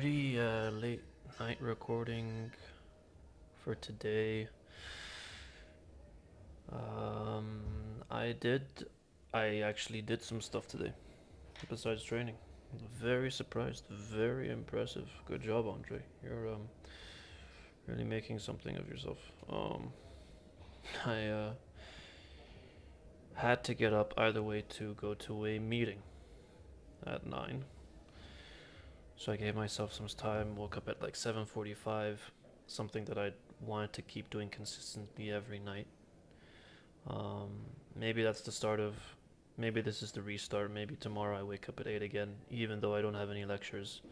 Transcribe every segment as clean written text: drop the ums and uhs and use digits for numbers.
Pretty late night recording for today. Um, I did, I actually did some stuff today besides training. Very surprised, very impressive. Good job, Andre. You're really making something of yourself. I had to get up either way to go to a meeting at 9. So I gave myself some time, woke up at like 7:45, something that I wanted to keep doing consistently every night. Um, Maybe that's the start of, maybe this is the restart. Maybe tomorrow I wake up at 8 again, even though I don't have any lectures.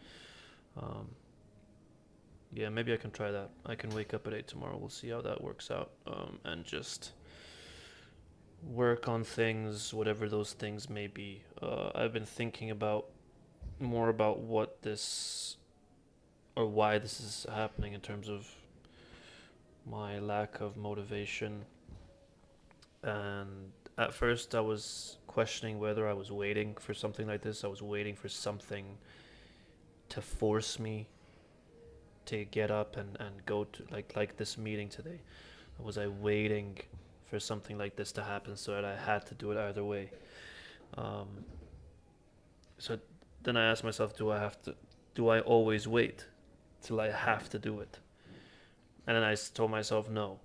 Um, yeah, maybe I can try that. I can wake up at 8 tomorrow. We'll see how that works out. And just work on things, whatever those things may be. I've been thinking about more about what this or why this is happening in terms of my lack of motivation. And at first, I was questioning whether I was waiting for something like this. I was waiting for something to force me to get up and go to like this meeting today. Was I waiting for something like this to happen so that I had to do it either way? Um, so then I asked myself, do I always wait till I have to do it? And then I told myself, no,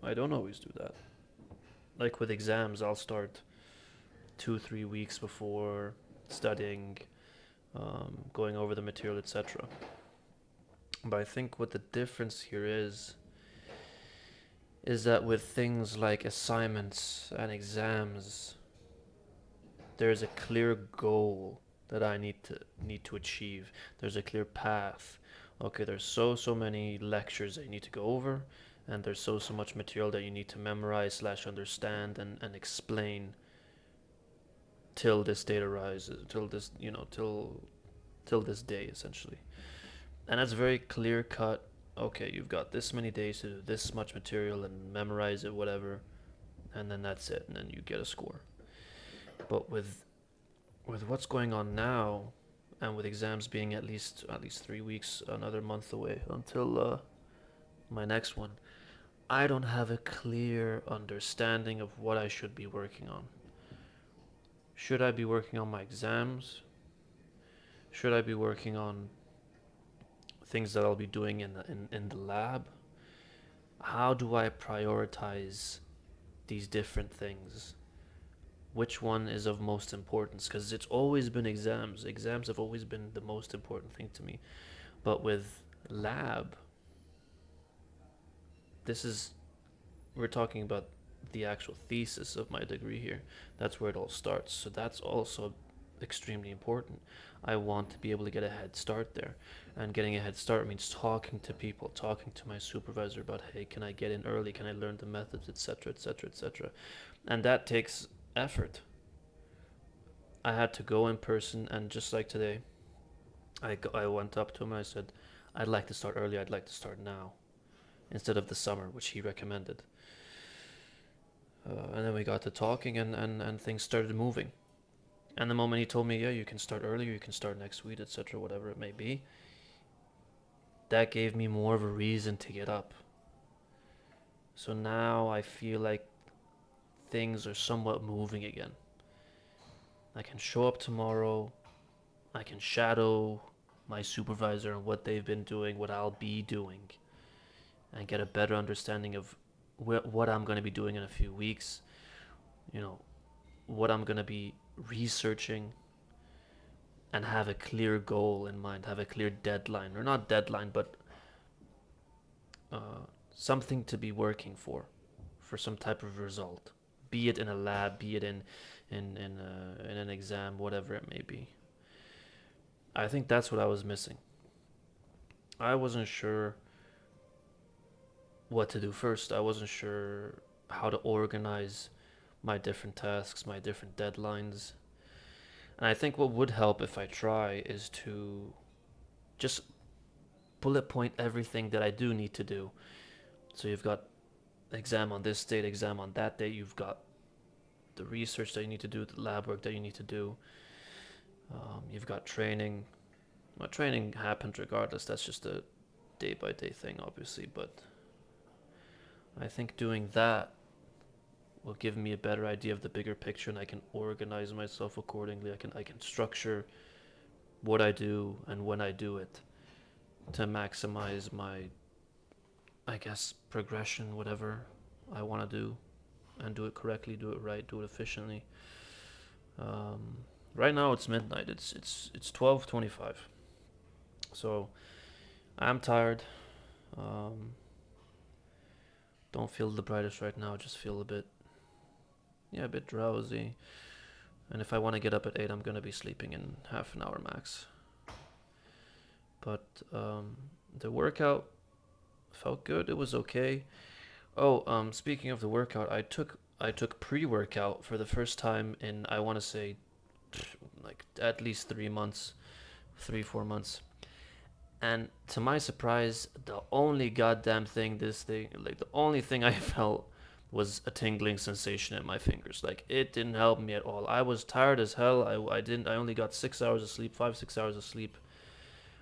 I don't always do that. Like with exams, I'll start 2 3 weeks before studying, going over the material, etc. But I think what the difference here is that with things like assignments and exams, there's a clear goal that I need to achieve. There's a clear path. Okay, there's so many lectures that you need to go over, and there's so much material that you need to memorize slash understand and explain till this date arises, till this till this day essentially. And that's very clear cut. Okay, you've got this many days to do this much material and memorize it, whatever, and then that's it, and then you get a score. But with what's going on now, and with exams being at least 3 weeks, another month away until my next one, I don't have a clear understanding of what I should be working on. Should I be working on my exams? Should I be working on things that I'll be doing in the lab? How do I prioritize these different things? Which one is of most importance? Because it's always been exams. Exams have always been the most important thing to me. But with lab, this is, we're talking about the actual thesis of my degree here. That's where it all starts. So that's also extremely important. I want to be able to get a head start there. And getting a head start means talking to people, talking to my supervisor about, hey, can I get in early? Can I learn the methods, etc., etc., etc. And that takes effort. I had to go in person, and just like today, I went up to him and I said, I'd like to start early, I'd like to start now, instead of the summer, which he recommended. And then we got to talking, and things started moving. And the moment he told me, yeah, you can start earlier, you can start next week, etc., whatever it may be, that gave me more of a reason to get up. So now I feel like things are somewhat moving again. I can show up tomorrow, I can shadow my supervisor and what they've been doing, what I'll be doing, and get a better understanding of what I'm going to be doing in a few weeks, you know, what I'm going to be researching, and have a clear goal in mind, have a clear deadline, or not deadline, but something to be working for some type of result, be it in a lab, be it in an exam, whatever it may be. I think that's what I was missing. I wasn't sure what to do first. I wasn't sure how to organize my different tasks, my different deadlines. And I think what would help if I try is to just bullet point everything that I do need to do. So you've got exam on this date, exam on that date, you've got the research that you need to do, the lab work that you need to do, you've got training, My training happened regardless. That's just a day by day thing, obviously. But I think doing that will give me a better idea of the bigger picture, and I can organize myself accordingly. I can structure what I do and when I do it to maximize my, I guess, progression, whatever I want to do, and do it correctly, do it right, do it efficiently. Um, right now it's midnight. It's 12:25. So I'm tired. Um, don't feel the brightest right now. Just feel a bit, yeah, a bit drowsy. And if I want to get up at 8, I'm gonna be sleeping in half an hour max. But the workout felt good. It was okay. Oh, speaking of the workout, I took pre-workout for the first time in, I want to say, like at least 3 months, 3 4 months. And to my surprise, the only goddamn thing this thing, like the only thing I felt was a tingling sensation in my fingers. Like it didn't help me at all. I was tired as hell. I only got 6 hours of sleep, 5 6 hours of sleep,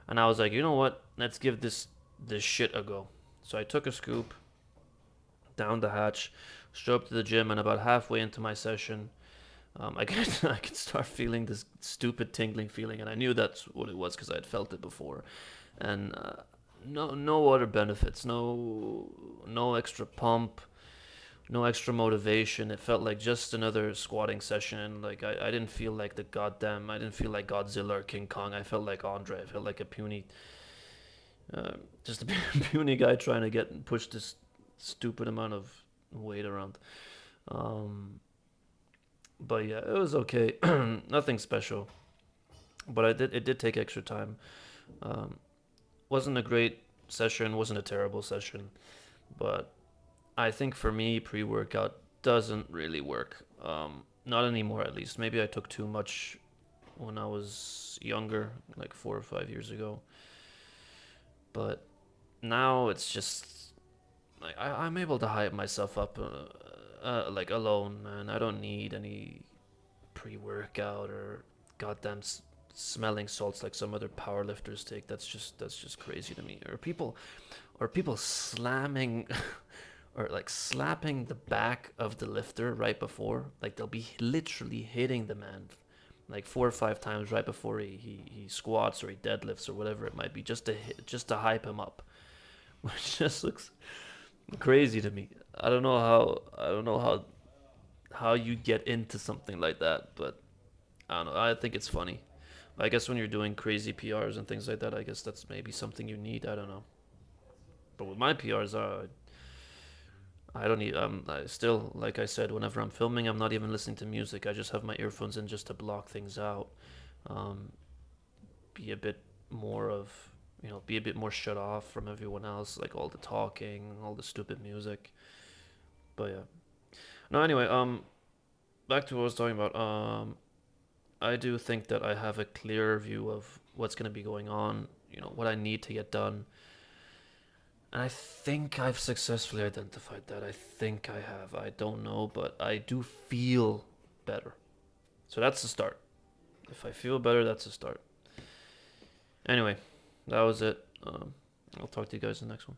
and I was like, you know what? Let's give this shit a go. So I took a scoop down the hatch, strode up to the gym, and about halfway into my session, I could I could start feeling this stupid tingling feeling, and I knew that's what it was because I had felt it before, and no other benefits, no extra pump, no extra motivation. It felt like just another squatting session. Like I didn't feel like I didn't feel like Godzilla or King Kong. I felt like Andre. I felt like a puny, just a puny guy trying to get push this stupid amount of weight around. Um, but yeah, it was okay. Nothing special. But it did take extra time. Um, wasn't a great session. Wasn't a terrible session. But I think for me, pre-workout doesn't really work. Not anymore, at least. Maybe I took too much when I was younger, like 4 or 5 years ago. But now it's just like I'm able to hype myself up, like alone, man. I don't need any pre-workout or goddamn smelling salts like some other powerlifters take. That's just crazy to me. Or people slamming or like slapping the back of the lifter right before. Like they'll be literally hitting the man like 4 or 5 times right before he squats or he deadlifts or whatever it might be, just to hype him up, which just looks crazy to me. I don't know how you get into something like that, but I don't know. I think it's funny. I guess when you're doing crazy PRs and things like that, I guess that's maybe something you need. I don't know. But with my PRs, I don't need. I still, like I said, whenever I'm filming, I'm not even listening to music. I just have my earphones in just to block things out. Um, be a bit more of, be a bit more shut off from everyone else, like all the talking, all the stupid music. But yeah. No, anyway, back to what I was talking about. I do think that I have a clearer view of what's going to be going on, what I need to get done. And I think I've successfully identified that. I think I have. I don't know, but I do feel better. So that's the start. If I feel better, that's the start. Anyway, that was it. I'll talk to you guys in the next one.